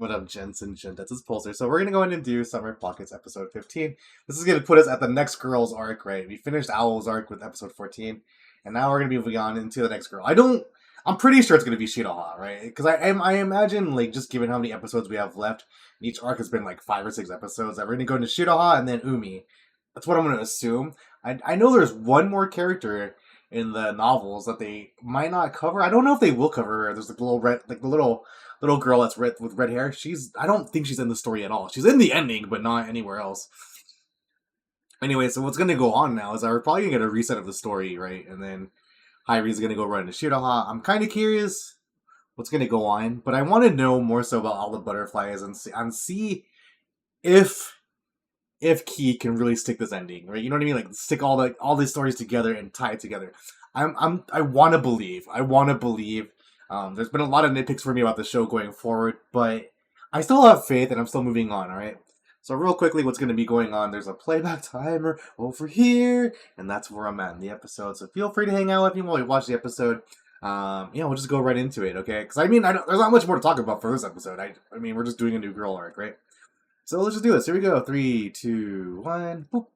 What up, Jensen? That's his Pulsar. So we're gonna go in and do Summer Pockets episode 15. This is gonna put us at the next girl's arc, right? We finished Owl's arc with episode 14, and now we're gonna be moving on into the next girl. I'm pretty sure it's gonna be Shiraha, right? Because I imagine, like, just given how many episodes we have left, each arc has been like 5 or 6 episodes, that we're gonna go into Shiraha and then Umi. That's what I'm gonna assume. I know there's one more character in the novels that they might not cover. I don't know if they will cover her. There's like the little red, like the little girl that's red with red hair. I don't think she's in the story at all. She's in the ending, but not anywhere else. Anyway, so what's gonna go on now is we're probably gonna get a reset of the story, right? And then Hyri's gonna go run to Shiraha. I'm kind of curious what's gonna go on, but I want to know more so about all the butterflies and see if Key can really stick this ending, right? You know what I mean? Like stick all these stories together and tie it together. I want to believe. I want to believe. There's been a lot of nitpicks for me about the show going forward, but I still have faith and I'm still moving on. All right. So real quickly, what's going to be going on? There's a playback timer over here, and that's where I'm at in the episode. So feel free to hang out with me while we watch the episode. We'll just go right into it, okay? Because I mean, there's not much more to talk about for this episode. I mean, we're just doing a new girl arc, right? So let's just do this. Here we go. 3, 2, 1. Boop.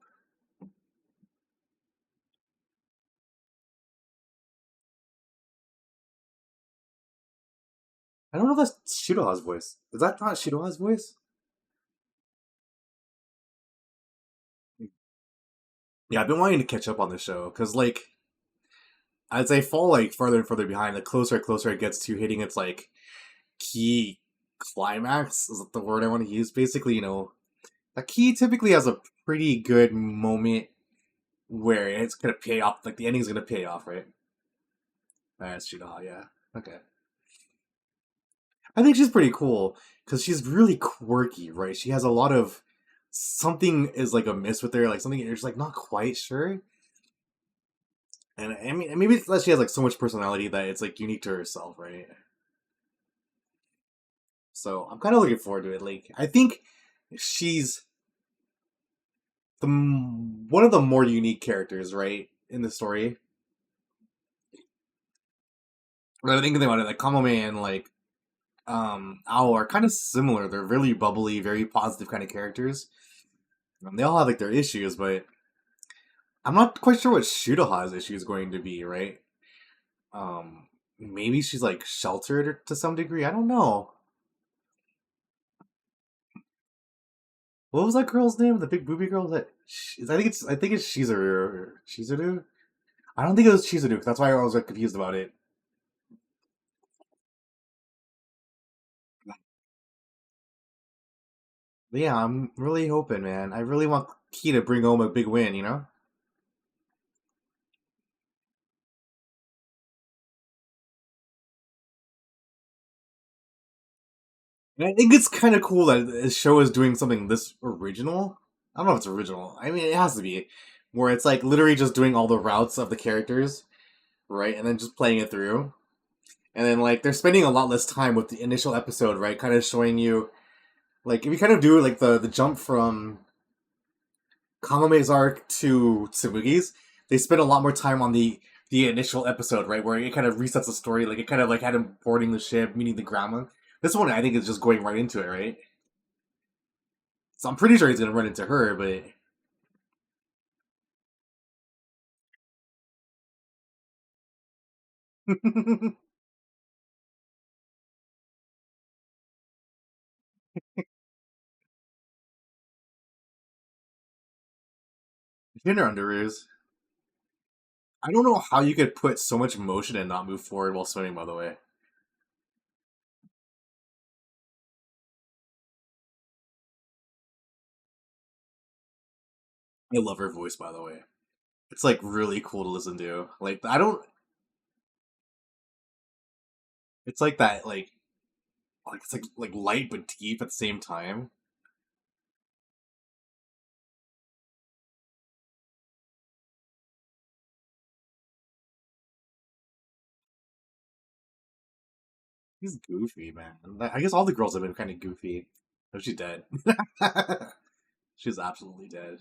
I don't know if that's Shiroha's voice. Is that not Shiroha's voice? Yeah, I've been wanting to catch up on the show because, like, as I fall like further and further behind, the closer and closer it gets to hitting its like key climax is the word I want to use. Basically, a key typically has a pretty good moment where it's gonna pay off. Like the ending's gonna pay off, right? That's Shiroha, yeah. Okay. I think she's pretty cool because she's really quirky, right? She has a lot of something is like amiss with her, like something you're just like not quite sure. And I mean, maybe it's that she has like so much personality that it's like unique to herself, right? So I'm kind of looking forward to it. Like, I think she's one of the more unique characters, right, in the story. But I think about it, like Kamome and like Ao are kind of similar. They're really bubbly, very positive kind of characters. They all have like their issues, but I'm not quite sure what Shuraha's issue is going to be, right? Maybe she's like sheltered to some degree. I don't know. What was that girl's name? The big booby girl that I think it's Shizuru. Shizuru? I don't think it was Shizuru. That's why I was like confused about it. But yeah, I'm really hoping, man. I really want Key to bring home a big win, you know? And I think it's kind of cool that this show is doing something this original. I don't know if it's original. I mean, it has to be. Where it's like literally just doing all the routes of the characters, right? And then just playing it through. And then like they're spending a lot less time with the initial episode, right? Kind of showing you like if you kind of do like the jump from Kamome's arc to Tsubugi's, they spend a lot more time on the initial episode, right, where it kind of resets the story. Like it kind of like had him boarding the ship, meeting the grandma. This one, I think, is just going right into it, right? So I'm pretty sure he's gonna run into her, but Dinner underoos. I don't know how you could put so much motion and not move forward while swimming. By the way, I love her voice. By the way, it's like really cool to listen to. Like I don't. It's like that. Like it's like light but deep at the same time. He's goofy, man. I guess all the girls have been kind of goofy. Oh, she's dead. She's absolutely dead.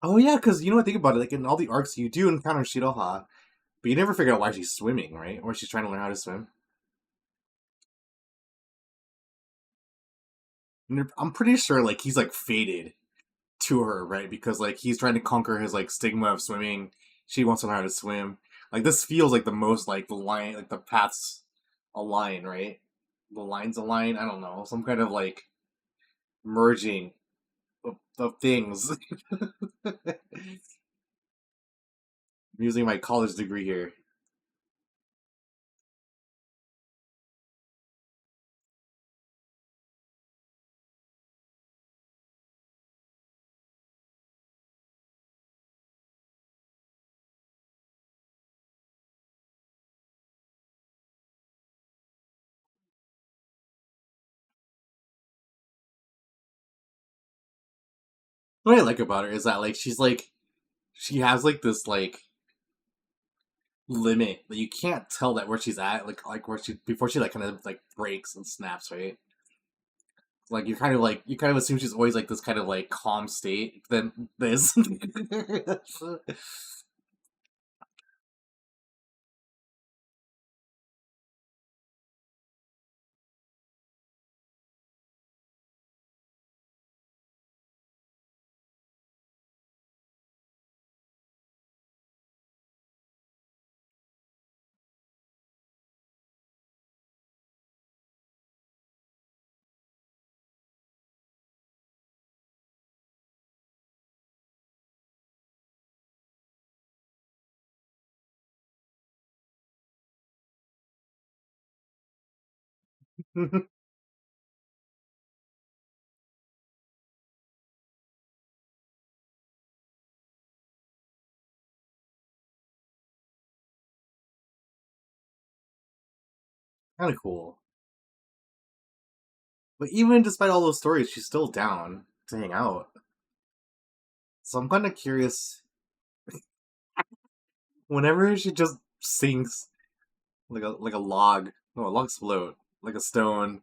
Oh yeah, because you know what? Think about it. Like in all the arcs, you do encounter Shiroha, but you never figure out why she's swimming, right? Or she's trying to learn how to swim. I'm pretty sure like he's like fated to her, right? Because like he's trying to conquer his like stigma of swimming. She wants to learn how to swim. Like this feels like the most like the line, like the paths align, right? The lines align. I don't know, some kind of like merging of things. I'm using my college degree here. What I like about her is that like she's like she has like this like limit that you can't tell that where she's at, like where she before she like kind of like breaks and snaps, right? Like you kind of assume she's always like this kind of like calm state. Then this, kind of cool. But even despite all those stories, she's still down to hang out. So I'm kind of curious. Whenever she just sinks like a log, no, a log's float, like a stone.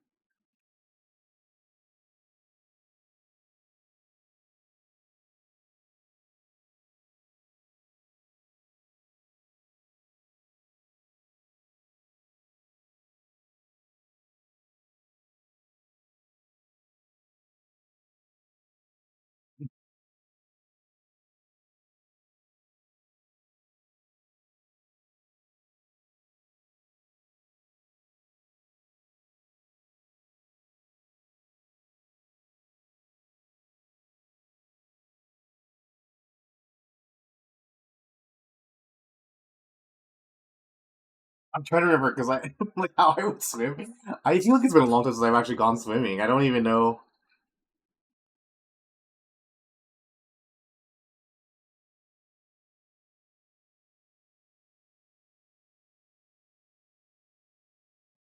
I'm trying to remember because I like how I would swim. I feel like it's been a long time since I've actually gone swimming. I don't even know.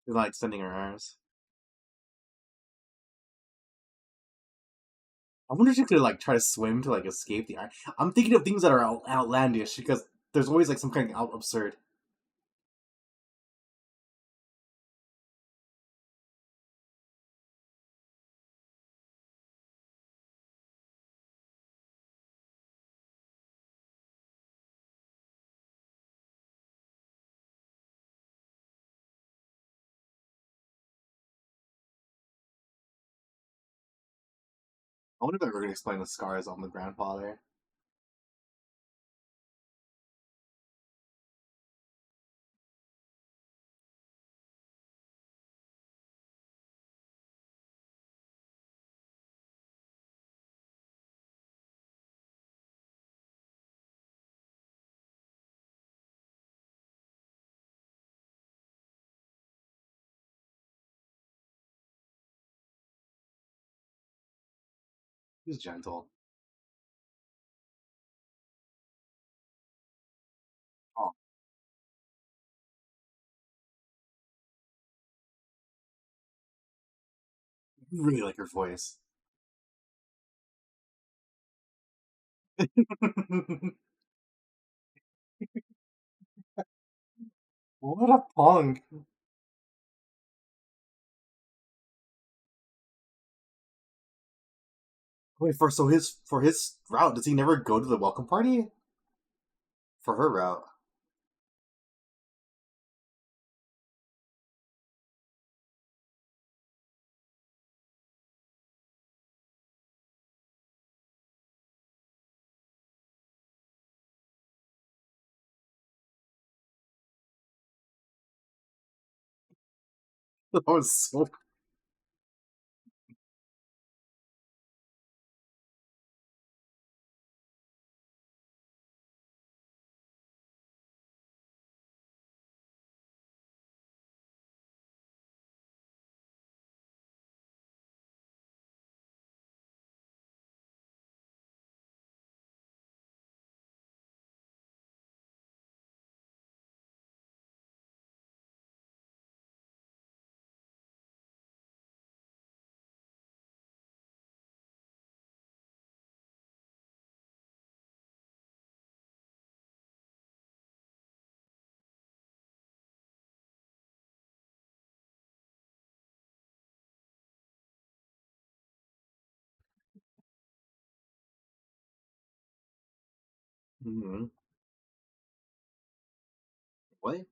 She's not extending her arms. I wonder if she could like try to swim to like escape the iron. I'm thinking of things that are outlandish because there's always like some kind of absurd. I wonder if they're going to explain the scars on the grandfather. He's gentle. Oh, you really like her voice. What a punk. Wait, for his route, does he never go to the welcome party for her route? That was so. Mhm. What?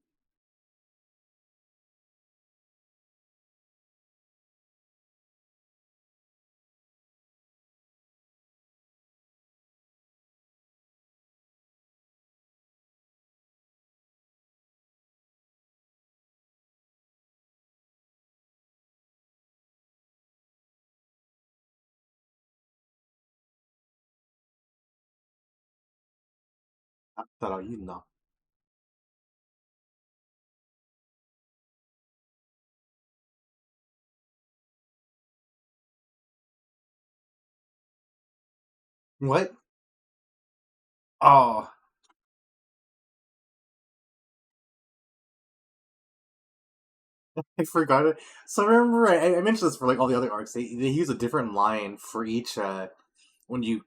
Ataraina. What? Oh, I forgot it. So remember, I mentioned this for like all the other arcs. They use a different line for each. When you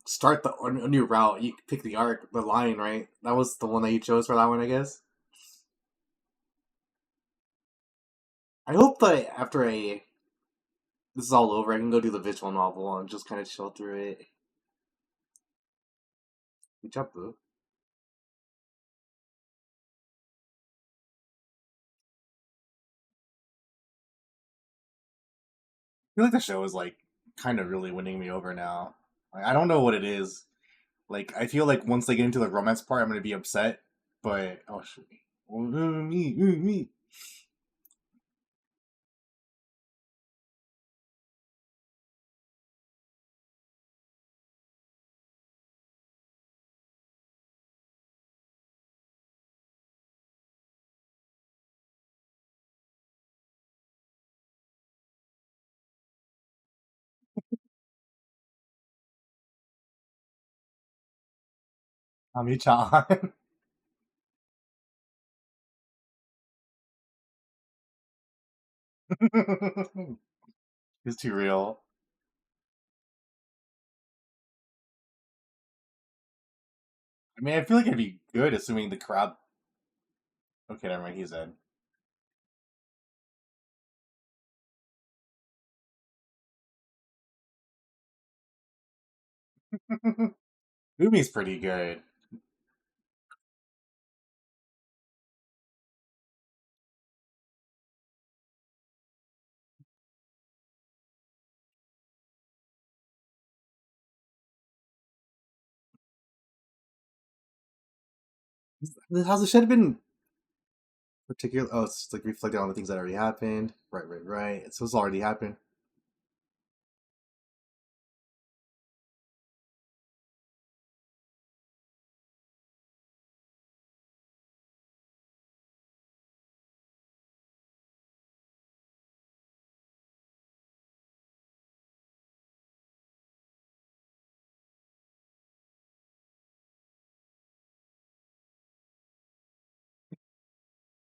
start a new route, you pick the line, right? That was the one that you chose for that one, I guess. I hope that after this is all over, I can go do the visual novel and just kind of chill through it. Good job, boo. I feel like the show is like kind of really winning me over now. Like, I don't know what it is. Like I feel like once they get into the romance part, I'm gonna be upset. But oh shit, me. Ami-chan. It's too real. I mean, I feel like it'd be good, assuming the crowd. Okay, never mind. He's in. Umi's pretty good. How's the shed been particular? Oh, it's like reflecting on the things that already happened. Right. So it's already happened.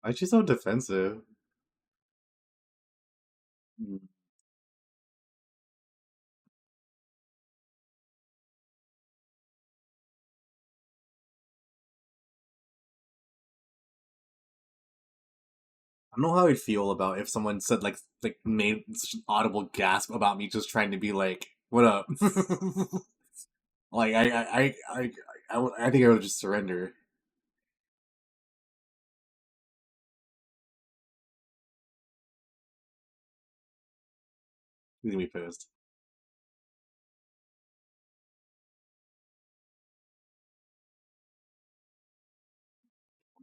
Why is she so defensive? I don't know how I'd feel about if someone said like made such an audible gasp about me just trying to be like What up? Like I think I would just surrender. He's gonna be pissed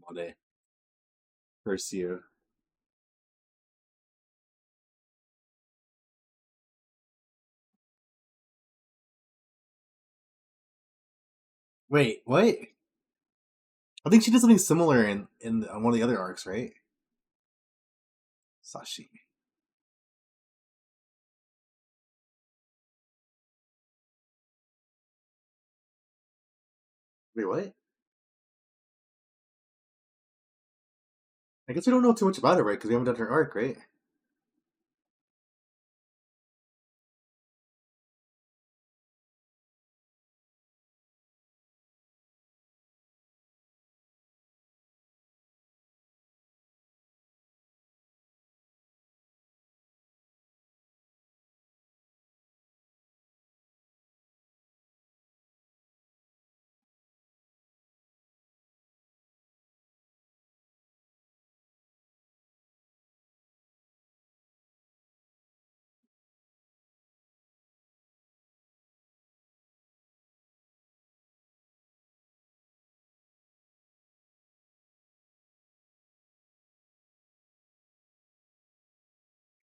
all day. First you. Wait, what? I think she did something similar in on one of the other arcs, right? Sashi. Wait, what? I guess we don't know too much about her, right? Because we haven't done her arc, right? Of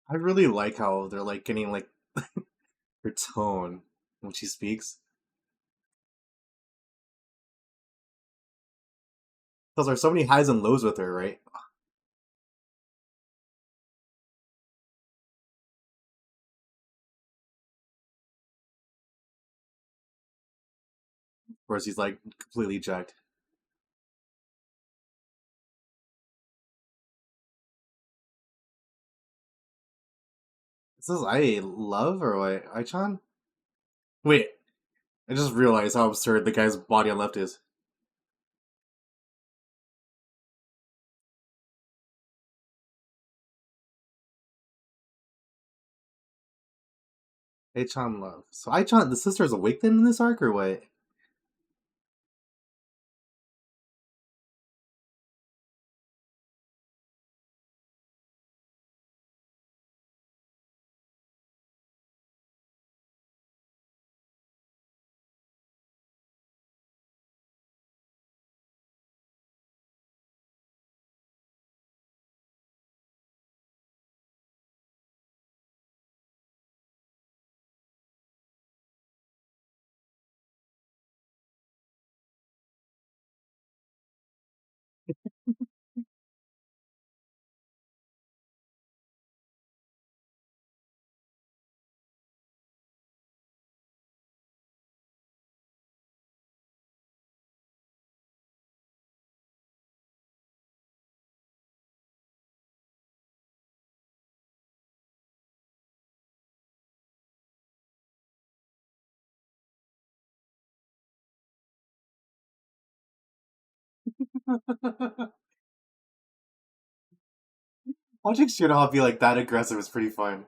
I really like how they're like getting like her tone when she speaks. Because there's so many highs and lows with her, right? Of course, he's like completely jacked. This is I love or what? Aichan? Wait, I just realized how absurd the guy's body on left is. Aichan love. So Aichan, the sister is awake then in this arc or what? Of Watching Shinoha be like that aggressive is pretty fun.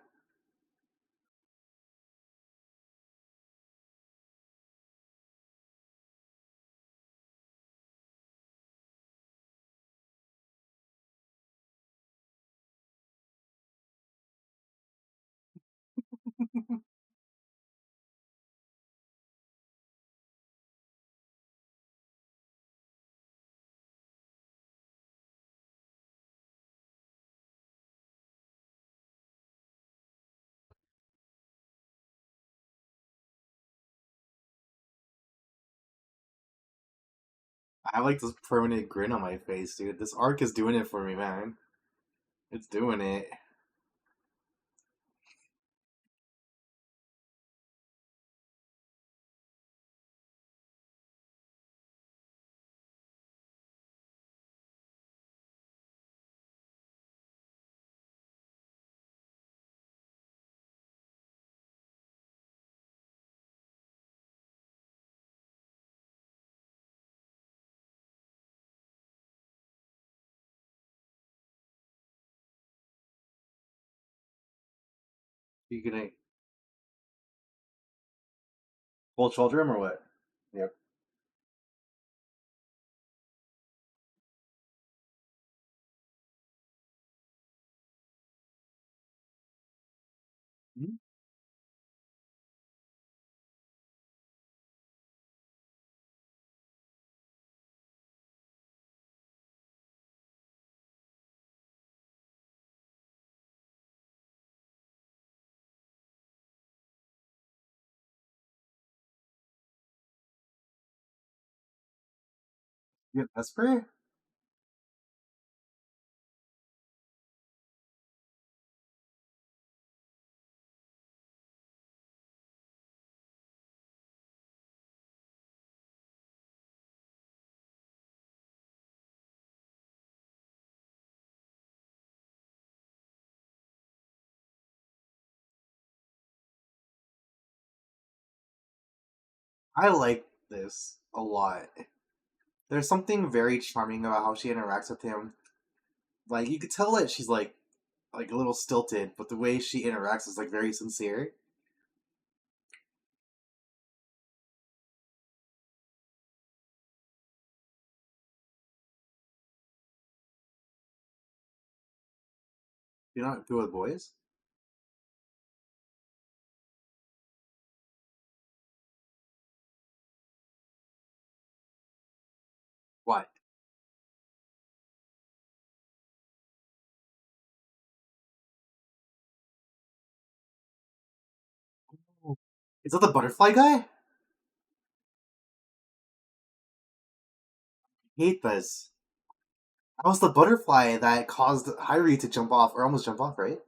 I have like this permanent grin on my face, dude. This arc is doing it for me, man. It's doing it. You can Full children or what? Yep. Mhm. Yeah, Vesper? I like this a lot. There's something very charming about how she interacts with him. Like you could tell that she's like a little stilted, but the way she interacts is like very sincere. You're not good with boys? What? Is that the butterfly guy? I hate this. That was the butterfly that caused Hyrie to jump off, or almost jump off, right?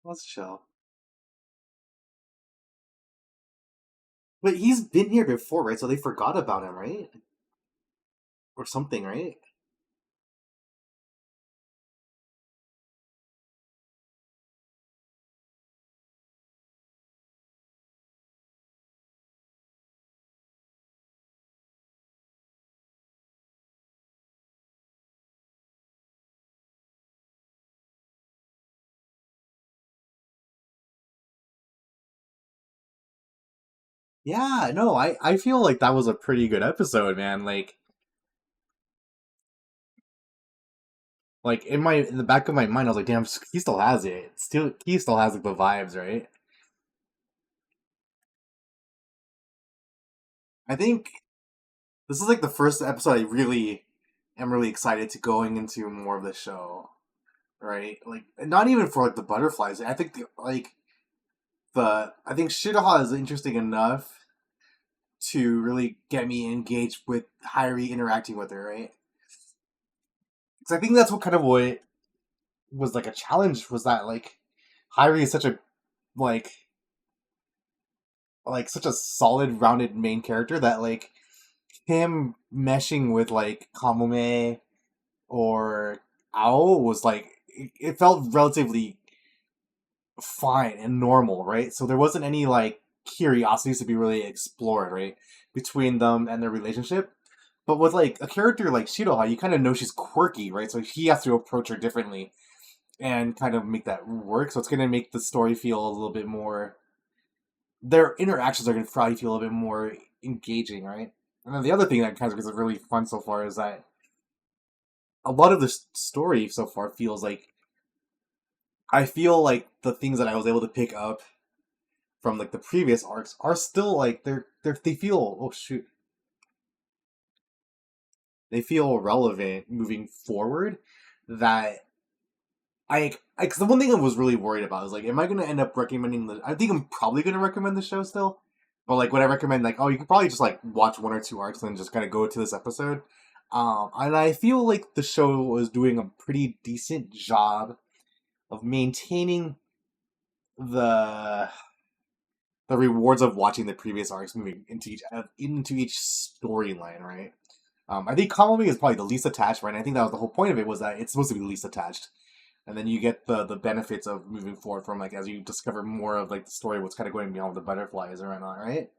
Let's chill. But he's been here before, right? So they forgot about him, right? Or something, right? Yeah, no, I feel like that was a pretty good episode, man. Like in the back of my mind, I was like, damn, he still has it. Still, he still has like the vibes, right? I think this is like the first episode I really am really excited to going into more of the show, right? Like not even for like the butterflies. I think the I think Shiraha is interesting enough to really get me engaged with Hyrie interacting with her, right? Because I think that's what kind of what was like a challenge was that like Hyrie is such a like such a solid rounded main character that like him meshing with like Kamome or Ao was like it felt relatively fine and normal, right? So there wasn't any like curiosities to be really explored, right, between them and their relationship. But with like a character like Shiroha, you kind of know she's quirky, right? So he has to approach her differently and kind of make that work. So it's going to make the story feel a little bit more. Their interactions are going to probably feel a bit more engaging, right? And then the other thing that kind of is really fun so far is that a lot of the story so far feels like I feel like the things that I was able to pick up from like the previous arcs are still like they feel oh shoot they feel relevant moving forward. That because the one thing I was really worried about is like, am I going to end up recommending the? I think I'm probably going to recommend the show still, But like, would I recommend like, oh, you could probably just like watch one or two arcs and then just kind of go to this episode. And I feel like the show was doing a pretty decent job of maintaining the the rewards of watching the previous arcs moving into each storyline, right? I think Kamami is probably the least attached, right? And I think that was the whole point of it, was that it's supposed to be the least attached, and then you get the benefits of moving forward from like as you discover more of like the story, what's kind of going beyond the butterflies and whatnot, right?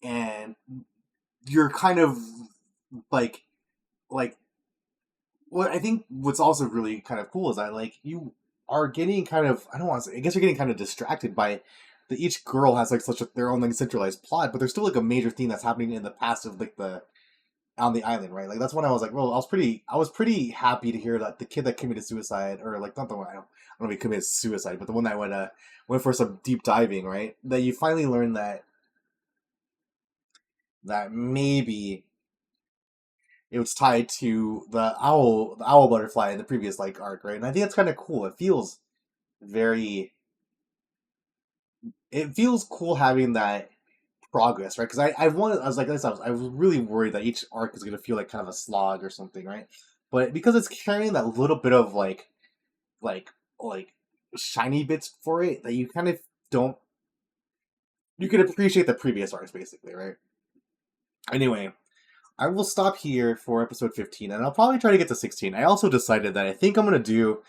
And you're kind of like like what I think what's also really kind of cool is that like you are getting kind of, I don't want to say, I guess you're getting kind of distracted by that each girl has like such a, their own like centralized plot, but there's still like a major theme that's happening in the past of like the on the island, right? Like that's when I was like, well, I was pretty happy to hear that the kid that committed suicide, or like not the one, I don't know if he committed suicide, but the one that went for some deep diving, right? That you finally learn that maybe it was tied to the owl butterfly in the previous like arc, right? And I think that's kind of cool. Very, it feels cool having that progress, right? Because I was like this, I was really worried that each arc is gonna feel like kind of a slog or something, right? But because it's carrying that little bit of like like shiny bits for it, that you kind of don't, you can appreciate the previous arcs basically, right? Anyway, I will stop here for episode 15, and I'll probably try to get to 16. I also decided that I think I'm gonna do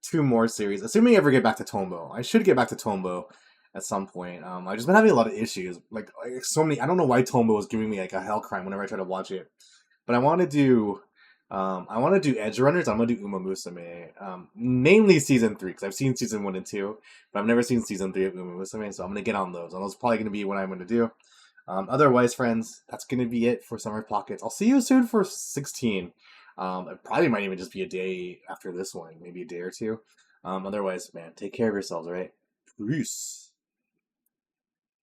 two more series, assuming I ever get back to Tombo. I should get back to Tombo at some point. I've just been having a lot of issues, like so many. I don't know why Tombo was giving me like a hell crime whenever I try to watch it, but I want to do Edge Runners. I'm gonna do Uma Musume, mainly season 3 because I've seen season 1 and 2, but I've never seen season 3 of Uma Musume, so I'm gonna get on those. And those are probably gonna be what I'm gonna do. Otherwise, friends, that's going to be it for Summer Pockets. I'll see you soon for 16. It probably might even just be a day after this one, maybe a day or two. Otherwise, man, take care of yourselves, all right? Peace.